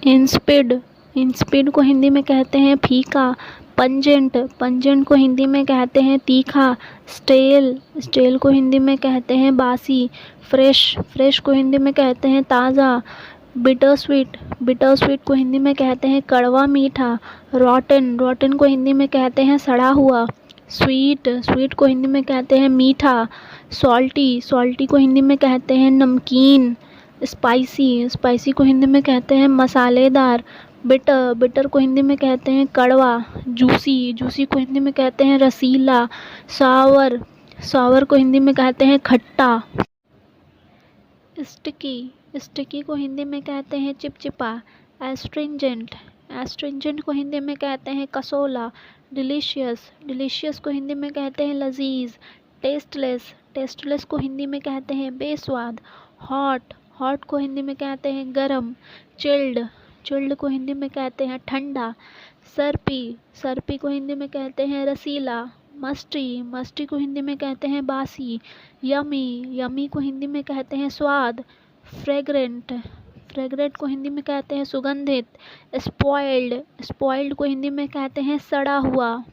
इंस्पिड, इंस्पिड को हिंदी में कहते हैं फीका। पंजेंट, पंजेंट को हिंदी में कहते हैं तीखा। स्टेल, स्टेल को हिंदी में कहते हैं बासी। फ्रेश, फ्रेश को हिंदी में कहते हैं ताज़ा। बिटर स्वीट, बिटर स्वीट को हिंदी में कहते हैं कड़वा मीठा। रॉटन, रॉटन को हिंदी में कहते हैं सड़ा हुआ। स्वीट, स्वीट को हिंदी में कहते हैं मीठा। सॉल्टी, सॉल्टी को हिंदी में कहते हैं नमकीन। स्पाइसी, स्पाइसी को हिंदी में कहते हैं मसालेदार। बिटर, बिटर को हिंदी में कहते हैं कड़वा। जूसी, जूसी को हिंदी में कहते हैं रसीला। सावर, सावर को हिंदी में कहते हैं खट्टा। स्टिकी, स्टिकी को हिंदी में कहते हैं चिपचिपा। एस्ट्रिंजेंट, एस्ट्रिंजेंट को हिंदी में कहते हैं कसोला। डिलीशियस, डिलीशियस को हिंदी में कहते हैं लजीज। टेस्टलेस, टेस्टलेस को हिंदी में कहते हैं बेस्वाद। हॉट, हॉट को हिंदी में कहते हैं गरम। चिल्ड, चिल्ड को हिंदी में कहते हैं ठंडा। सरपी, सरपी को हिंदी में कहते हैं रसीला। मस्टी, मस्टी को हिंदी में कहते हैं बासी। यमी, यमी को हिंदी में कहते हैं स्वाद। फ्रेग्रेंट, फ्रेग्रेंट को हिंदी में कहते हैं सुगंधित। स्पॉइल्ड, स्पॉइल्ड को हिंदी में कहते हैं सड़ा हुआ।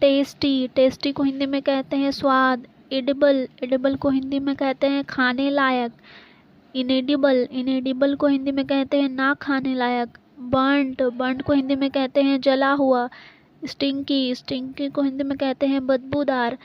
टेस्टी, टेस्टी को हिंदी में कहते हैं स्वाद। एडिबल, एडिबल को हिंदी में कहते हैं खाने लायक। इनेडिबल, इनेडिबल को हिंदी में कहते हैं ना खाने लायक। बर्न्ट, बर्न्ट को हिंदी में कहते हैं जला हुआ। स्टिंकी, स्टिंकी को हिंदी में कहते हैं बदबूदार।